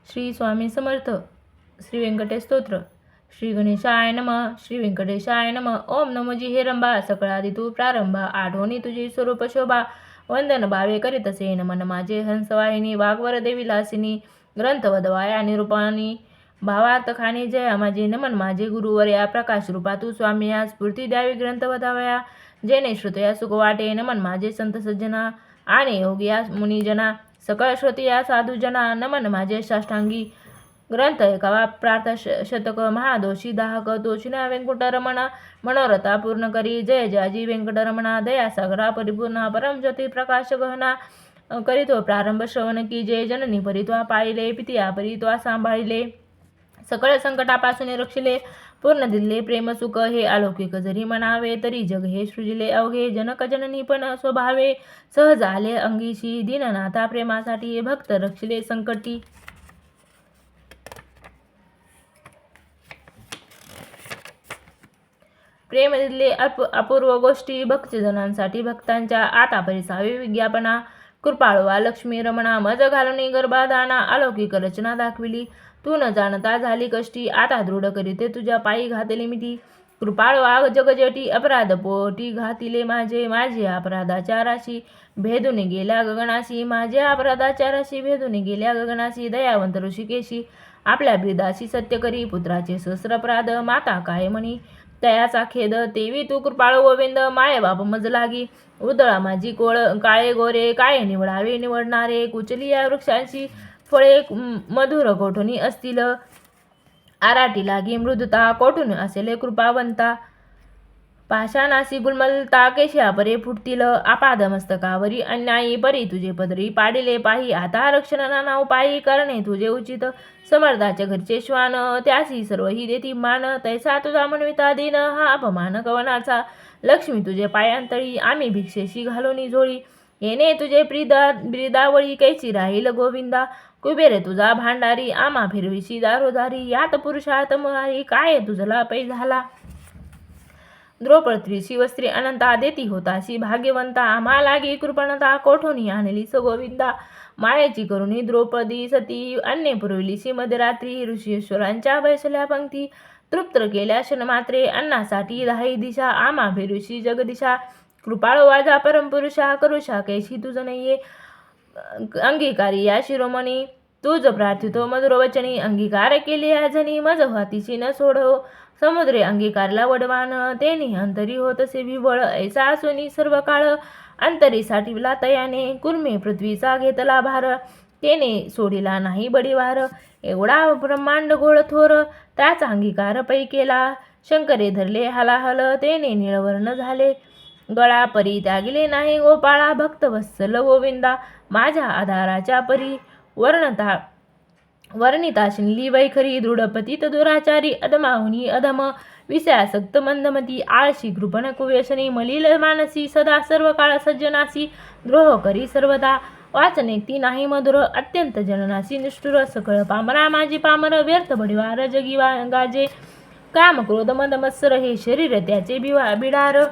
श्री स्वामी समर्थ. श्री व्यंकटेश स्तोत्र. श्री गणेशाय नमः. श्री व्यंकटेशाय नमः. ओम नमो जिहेरंबा सकळादि तू प्रारंभा. आढोनी तुझी स्वरूप शोभा. वंदन भावे करीतसे नमन माझे हंसवाहिनी. वाघवर देवी लासिनी. ग्रंथ वदवाया निरूपानी. भावार्थ खाणी जया माझे नमन माझे गुरुवर या प्रकाश रूपा तू स्वामी या स्फूर्ती द्यावी ग्रंथ वदावया. जेणे श्रुतया सुख वाटे नमन माझे संत सज्जना आणि योगिया मुनिजना. सकळ श्रोतिया साधुजना नमन माझे साष्टांगी. ग्रंथ एकावा प्रार्थ शतक महादोषी दाहक तोषिना व्यंकटरमण. मनोरथा पूर्ण करी जय जयाजी व्यंकटरमणा. दया सागरा परिपूर्ण परम ज्योती प्रकाश गहना. करीतो प्रारंभ श्रवण की जय जननी परित्वा पाहिले पितिया परित्वा सांभाळिले. सकळ संकटापासून रक्षिले पूर्ण दिले प्रेम सुख हे अलौकिक जरी म्हणावे तरी जग हे सृजिले अवघे. जनक जननी पण स्वभावे सहज आले अंगीशी. दीननाथा प्रेमासाठी भक्त रक्षिले संकटी. प्रेम दिले अपूर्व गोष्टी भक्तजनांसाठी भक्तांच्या आता परिसावी विज्ञापना. कृपाळवा लक्ष्मी रमणा मज घालून गर्भादाना. अलौकिक रचना दाखविली तू न जाणता झाली कष्टी. आता दृढ करीते तुझ्या पायी घातली मिठी. कृपाळवा जगजेटी अपराध पोटी घातिले माझे. माझे अपराधाच्या राशी भेदून गेल्या गगनाशी. माझे अपराधाच्या राशी भेदून गेल्या गगनाशी. दयावंत ऋषिकेशी आपल्या ब्रिदाशी सत्य करी. पुत्राचे सहस्रपराध माता काय म्हणी तयाचा खेद. तेवी तू कृपाळ गोविंद माय बाप मज लागी. उदळा माझी कोळ काळे गोरे काय निवडावे निवडणारे. कुचली या वृक्षांची फळे मधुर कोठुनी असतील. आराटी लागी मृदुता कोठून असेल कृपावंता. पाषाणासी गुलमलता केशा परे फुटतील. आपाद मस्तकावरी अन्यायी परी तुझे पदरी पाडिले पाही. आता रक्षण नाना उपायी करणे तुझे उचित. समर्थाच्या घरचे श्वान त्यासी सर्वही देती मान. तैसा तुझा म्हणविता दिन हा अपमान कवनाचा. लक्ष्मी तुझे पायांतळी आम्ही भिक्षेशी घालोनी झोळी. येणे तुझे ब्रिदावळी कैची राहील गोविंदा. कुबेर तुझा भांडारी आम्हा फिरविशी दारोदारी. यात पुरुषार्थ मुरारी काय तुझला पै झाला. द्रौपदी शिवस्त्री अनंता देती होताशी भाग्यवंता. आम्हा लागी कृपणता कोठोनी आणली स गोविंदा. मायेची करुणी द्रौपदी सती अन्य पुरविलीशी मध्यरात्री. ऋषीश्वरांच्या बैसल्या पंक्ती तृप्त केल्या क्षणमात्रे. अन्नासाठी राही दिशा आम्हा फिरुषी जगदिशा. कृपाळ वाजा परमपुरुषा करुषा कैशी तुझ नये. अंगीकारी या शिरोमणी तुझ प्रार्थितो मधुर वचनी. अंगीकार केले आजनी मज हातीशी न सोडव. समुद्रे अंगीकारला वडवान तेनी अंतरी होतसे विवळ. ऐसा असूनी सर्व काळ अंतरी साठविला तयाने. कुर्मे पृथ्वीचा घेतला भार तेने सोडिला नाही बडीवार. एवढा ब्रह्मांड गोळ थोर त्याचा अंगीकार पै केला. शंकरे धरले हलाहल तेने निळवर्ण झाले. गळा परी त्यागिले नाही गोपाळा. भक्त वत्सल गोविंदा माझ्या आधाराच्या परी. वर्णिता शिनली वैखरी. दृढपतीत दुराचारी अधमाहुनी अधम. विषयासक्त मंदमती आळशी कृपण कुव्यसनी. मलिल मानसी सदा सर्व काळ सज्जनासी. द्रोह करी सर्वदा वाचने ती नाही मधुर. अत्यंत जननासी निष्ठुर. सकळ पामरा माझी पामर व्यर्थ बडिवार जगी गाजे. काम क्रोध मद मत्सर हे शरीर त्याचे बिडार.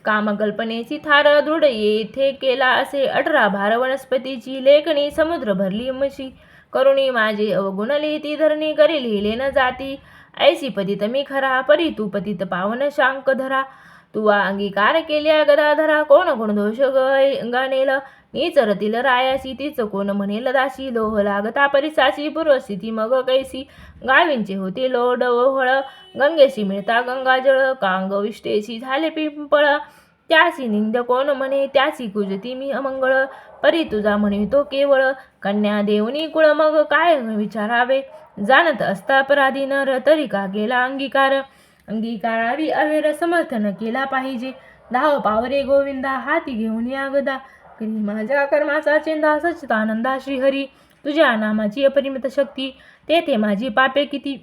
कामकल्पनेची थार दृढ येथे केला असे. 18 भार वनस्पतीची लेखणी समुद्र भरली म्हशी. करुणी माझे अवगुण लिहिती धरणी करी लिहिले न जाती. ऐसी पतित मी खरा परी तू पतित पावन शांक धरा. तुवा अंगीकार केल्या गदाधरा कोण कोण दोष गाणेल. नीच रतील रायासी तीच कोण म्हणेल दासी. लोह लागता परिसासी पूर्वस्थिती मग कैसी. गावींचे होते लोड ओहळ गंगेशी मिळता गंगाजळ. कांग विष्टेशी झाले पिंपळ त्यासी निंद कोण म्हणे. त्यासी कुजती मी अमंगळ परी तुझा म्हणवितो केवळ. कन्या देवनी कुळ मग काय विचारावे. जाणत असता अपराधी नर तरी का केला अंगीकार. अंगीकारावी अवेर समर्थन केला पाहिजे. धाव पावरे गोविंदा हाती घेऊन या गदा. करी माझ्या कर्माचा चेंदा सच्चिदानंदा श्रीहरी. तुझ्या नामाची अपरिमित शक्ती तेथे माझी पापे किती.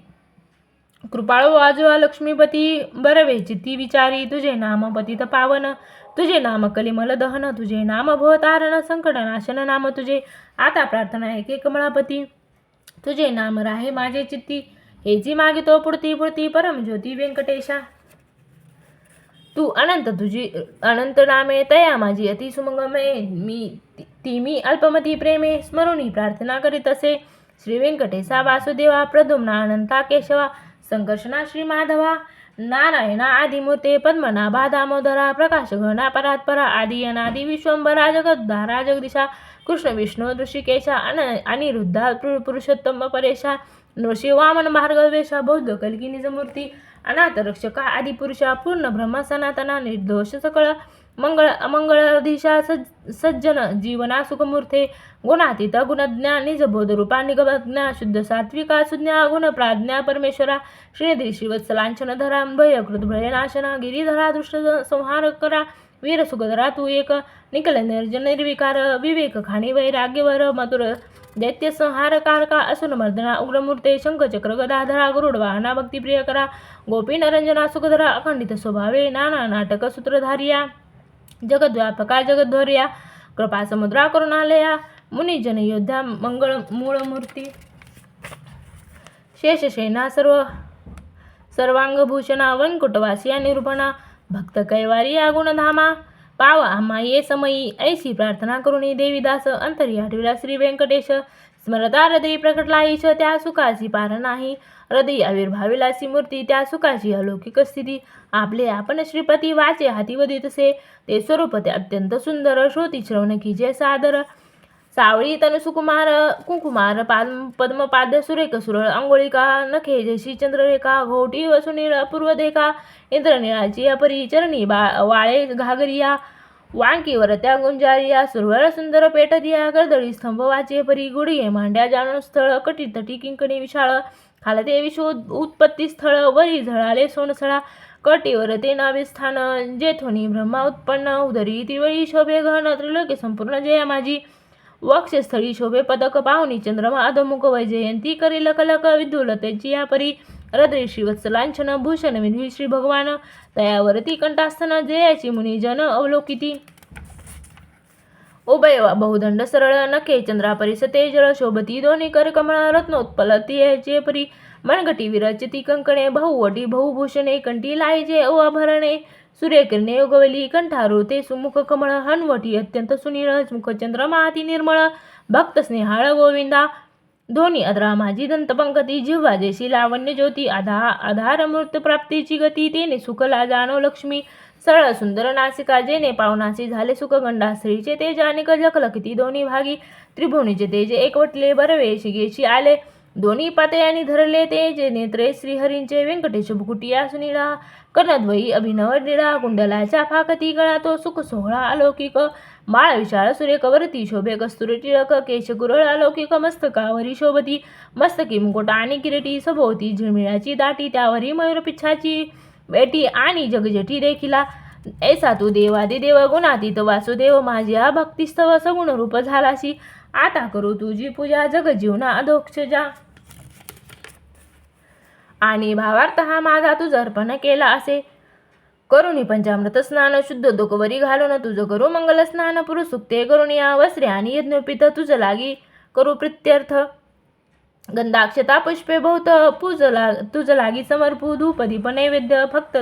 कृपाळू वाजवा लक्ष्मीपती बरवे चित्ती विचारी. तुझे नाम पतित पावन तुझे नाम कलिमल दहन. तुझे नाम भवतारण संकटनाशन नाम तुझे. आता प्रार्थना ऐके कमळापती. तुझे नाम राहे माझे चित्ती. हे जी मागितो पुढती पुढती परमज्योती व्यंकटेशा. तू अनंत तुझी अनंत नामे तया माझी अति सुमंगमे. मी ती मी अल्पमती प्रेमे स्मरुनी प्रार्थना करीत असे. श्री व्यंकटेशा वासुदेवा प्रद्युम्ना अनंता केशवा संकर्षणा श्री माधवा नारायणा आदिमूर्ते पद्मनाभा दामोदरा प्रकाश घना परात्परा आदि अनादि विश्वंभरा जगद्धारा जगदीशा कृष्ण विष्णू ऋषिकेशा अनिरुद्धा पुरुषोत्तम परेशा नृषी वामन भार्गवेशा बौद्ध कल्की निजमूर्ती अनाथ रक्षका आदिपुरुषा पूर्ण ब्रह्म सनातना निर्दोष सकळ अमंगळाधीशा सज्जन जीवना सुखमूर्ते गुणातीत गुणज्ञा निजबोध रूपा निगमज्ञा शुद्ध सात्विका सुज्ञा गुणप्राज्ञा परमेश्वरा श्रीनिधी श्रीवत्सलांचनधरा भयकृत भयनाशना गिरीधरा दृष्ट संहार करा वीर सुगधरा तू एक निकल निर्जन निर्विकार विवेक खाणी वैराग्यवर मधुर दैत्य संहार कारका असुर मर्दना उग्रमूर्ते शंखचक्र गदाधरा गरुड वाहना भक्तिप्रिय करा गोपी नरंजना सुखधरा अखंडित स्वभावे नाना नाटक सूत्रधारिया जगद्व्यापका जगद्वर्या कृपा समुद्रा करुणालया मुनिजन योद्धा मंगळ मूळमूर्ती शेषशेना सर्वांगभूषणा वंकुटवासिया निरूपणा भक्त कैवारिया गुणधामा पावा आम्हा ये समयी ऐशी प्रार्थना करुणी देवीदास अंतरी आठविला श्री व्यंकटेश स्मरता हृदयी प्रकटला ईश त्या सुखाची पार नाही हृदयी आविर्भाविलासी मूर्ती त्या सुखाची अलौकिक स्थिती आपले आपण श्रीपती वाचे हाती वदितसे ते स्वरूप ते अत्यंत सुंदर श्रोती श्रवणकीचे सादर सावळी तनुसुकुमार कुंकुमार पद्मपाद सुरेख सुरळ अंगोळिका नखे जशी चंद्ररेखा घोटी व सुनीळ पूर्वदेखा इंद्रनिळाची अपरी चरणी वाळे घागरिया वांकीवर त्या गुंजारिया सुरवळ सुंदर पेटदिया गर्दळी स्तंभ वाचे परी गुडिये मांड्या जाणून स्थळ कटी तटी किंकणी विशाळ खालते विशोध उत्पत्ती स्थळ वरी झळाले सोनसळा कटीवर ते नावे स्थान जेथोनी ब्रह्मा उत्पन्न उदरी त्रिवळी शोभे घन त्रिलोकी संपूर्ण जया माझी वक्षस्थळी शोभे पदक पाहुणी चंद्रमा अधमुख वैजयंती करी लकलक विद्युलतेची या परी हृदय श्रीवत्सलांछन भूषण विधी श्री भगवान तयावरती कंठास्थन जयाची मुनिजन अवलोकिती उभय बहुदंड सरळ नखे चंद्रापरी सतेजळ शोभती दोन्ही कर कमळ रत्नोत्पलती परी मनगटी विरचिती कंकणे बहुवटी बहुभूषणे कंठी लाईजे अवभरणे सूर्यकिरणे उगवली कंठारू ते सुमुख कमळ हनवटी अत्यंत सुनीळ मुख चंद्रमा अति निर्मळ भक्त स्नेहाळ गोविंदा दोन्ही अद्रा माझी दंतपंकती जिव्हा जैसी लावण्य ज्योती आधार मूर्त प्राप्तीची गती तेने सुखला जाणो लक्ष्मी सरळ सुंदर नासिका जेने पावनासी झाले सुख गंडा स्त्रीचे तेज अनेक जखलकिती दोन्ही भागी त्रिभुवनीचे तेज एकवटले बरवे शिगेशी आले दोन्ही पातयांनी धरले तेज नेत्रे श्रीहरींचे व्यंकटेश भुकुटिया सुनीळा कर्णद्वयी अभिनव निळा कुंडलाच्या फाकती गळा तो सुख सोहळा अलौकिक माळ विशाळ सुरेखवरती शोभे कस्तुरी टिळक केश कुरळ अलौकिक मस्तकावरी शोभती मस्तकी मुकुट आणि किरीटी सभोवती झिळमिळाची दाटी त्यावरी मयूर पिच्छाची बेटी आणि जगजेठी देखिला ऐसा तू देवादिदेव गुणातीत वासुदेव माझ्या भक्तिस्तव सगुण रूप झालाशी आता करू तुझी पूजा जगजीवना अधोक्षजा आणि भावार्थ हा माझा तुझं अर्पण केला असे करुणी पंचामृत स्नान शुद्ध दोकवरी घालून तुझं करू मंगल स्नान पुरुष सुक्ते करून या वस्त्रे आणि यज्ञोपित तुझं लागी करू प्रित्यर्थ गंधाक्षता पुष्पे बहुत तुझं लागी समर्पू धूप दीप नैवेद्य फक्त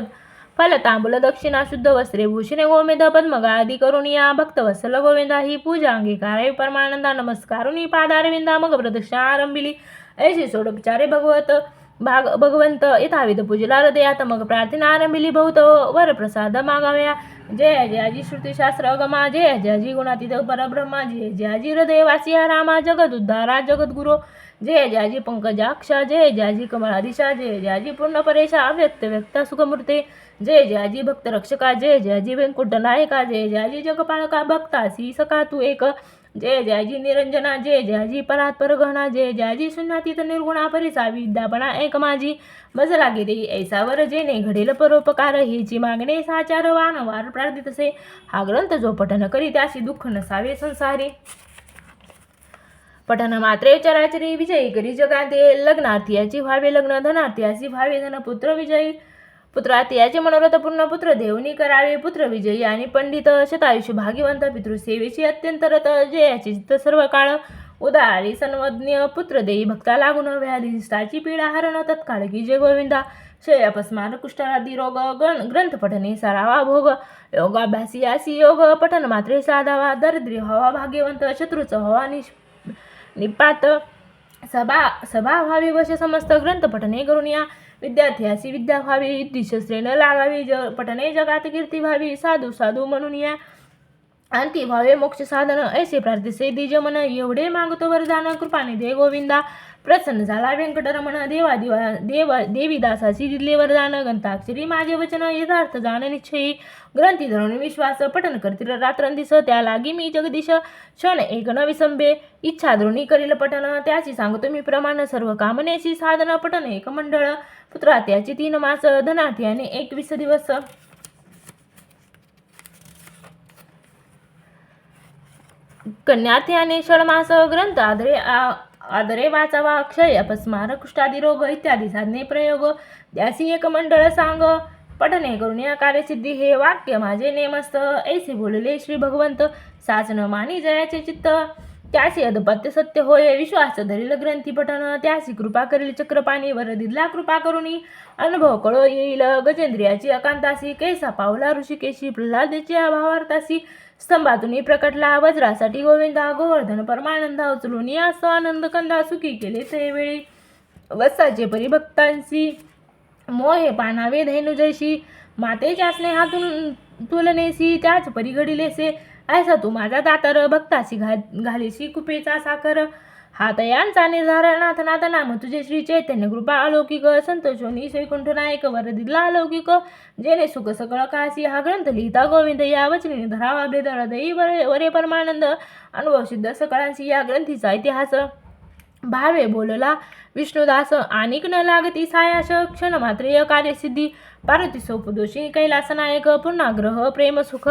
फल तांबूल दक्षिणा शुद्ध वस्त्रे भूषणे गोमेद पद्मगा आदी करून या भक्तवत्सल गोविंदा ही पूजा अंगीकारावी परमानंदा नमस्कारुनी पादारविंदा मग प्रदक्षिणा आरंभिली ऐशी सोडोपचारे भगवंत यथाविध पूजला हृदयात मग प्रार्थना आरंभिली बहुत वरप्रसाद मागाव्या जय जयाजी श्रुतिशास्त्र अगमा जय जयाजी गुणातीत परब्रह्मा जय जयाजी हृदयवासिया रामा जगद उद्धारा जगद्गुरो जय जयाजी पंकजाक्षा जय जयाजी कमलाधीशा जय जयाजी पूर्ण परेशा अव्यक्त व्यक्ता सुखमूर्ते जय जयाजी भक्त रक्षका जय जयाजी व्यंकुट नायका जय जयाजी जगपाळका भक्तासी सखा तू एक जय जयाजी निरंजना जय जयाजी परात्पर गहना जय जयाजी शून्यातीत निर्गुणा परिसा विद्यापणा एक माझी मज लागे देई ऐसावर जेने घडेल परोपकार हिची मागणे साचार वारंवार प्रार्थित असे हा ग्रंथ जो पठन करी त्याशी दुःख नसावे संसारी पठन मात्रे चराचरी विजयी करी जगाते लग्नार्थीयाची व्हावे लग्न धनार्थीयाची व्हावे धन पुत्र विजयी पुत्रार्थीयाचे मनोरथ पूर्ण पुत्र देवनी करावे पुत्र विजयी आणि पंडित शतायुष्य भाग्यवंत पितृसेवेची अत्यंत रत जयाची चित्त सर्व काळ उदारी सन्वज्ञ पुत्र देई भक्ता लागून व्याधिष्टाची पीडा हरण तत्काळ की जय गोविंदा क्षय अपस्मार कुष्ठादी रोग ग्रंथ पठने सारावा भोग योगाभ्यासी यासी योग पठन मात्रे साधावा दरिद्री हवा भाग्यवंत शत्रूच हवा निपात सभा व्हावी वश समस्त ग्रंथ पठने करून या विद्यार्थी अशी विद्या व्हावी युद्धशस्त्रे न लागावी पठने जगात कीर्ती व्हावी साधू साधू म्हणून या अंती व्हावे मोक्ष साधन ऐसे प्रार्थीसे द्विज मन एवढे मागतो वरदान कृपाने दे गोविंदा प्रसन्न झाला व्यंकटरमण देवी दासाची दिले वरदान गंताक्षरी माझे वचन यथार्थ जाण निश्चयी ग्रंथी धरून विश्वास पठन करतील रात्रंदिस त्या लागी मी जगदीश क्षण एक न विसंबे इच्छा द्रोणी करील पठन त्याची सांगतो मी प्रमाण सर्व कामनेची साधन पठन एक मंडळ पुत्रात्याची 3 मास धनार्थ्याने 21 दिवस कन्यार्थ्याने षडमास ग्रंथ आदरे वाचावा क्षय अपस्मार कुष्ठादी रोग इत्यादी साधने प्रयोग त्यासी एक मंडळ सांग पठने करून या कार्यसिद्धी हे वाक्य माझे नेमस्त ऐसे बोलले श्री भगवंत साचन मानी जयाचे चित्त त्यासी अदपत्य सत्य होय विश्वास धरील ग्रंथी पठन त्यासी कृपा करील चक्रपाणी वर दिला कृपा करुणी अनुभव कळो येईल गजेंद्रियाची अकांतासी कैसा पावला ऋषिकेशी प्रल्हादेची भावार्थासी स्तंभातून प्रकटला वज्रासाठी गोविंदा गोवर्धन परमानंदा उचलून या आनंद कंदा सुखी केले ते वेळी वत्साचे परिभक्तांशी मोहे पानावे धैनुजयशी मातेच्या स्नेहातून तुलनेसी त्याच परी घडिलेसे ऐसा तू माझा दातर भक्तासी घालीशी कुपेचा साखर हातयांचा निर्धारनाथ नाथ नाम तुझे श्री चैतन्य कृपा अलौकिक संतोषोनी श्रीकुंठ नायक वर दिला अलौकिक जेणे सुख सकळ काशी हा ग्रंथ लिहिता गोविंद या वचनी धरावा बेदळ दई वरे परमानंद अनुभव सिद्ध सकळांशी या ग्रंथीचा इतिहास भावे बोलला विष्णुदास आनिक न लागती सायाश क्षण मात्रेय कार्यसिद्धी पार्वती सोपदोषी कैलास नायक पूर्णाग्रह प्रेम सुख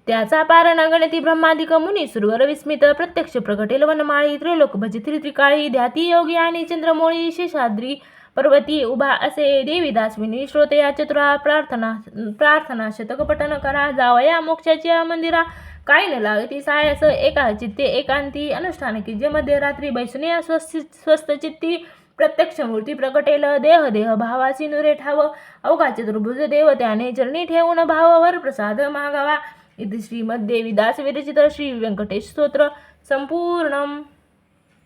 त्याचा पारण गणती ब्रह्मादिक मुनी सुरवर विस्मित प्रत्यक्ष प्रकटेल वनमाळी त्रैलोक भजित्री त्रिकाळी ध्याती योगी आणि चंद्रमोळी शेषाद्री पर्वती उभा असे देवीदास विनी श्रोते चतुरा प्रार्थना शतक पठन करा जावया मोक्षाच्या मंदिरा काही न लागती सायस एका चित्ते एकांती अनुष्ठान की जे मध्यरात्री बैसुने स्वस्त चित्ती प्रत्यक्ष मूर्ती प्रकटेल देह भावासी नुरे ठाव अवघा चतुर्भुज देव त्याने चरणी ठेवून भाव वर प्रसाद मागावा इति श्रीमद्देवीदास विरचित श्री व्यंकटेश स्तोत्र संपूर्णम।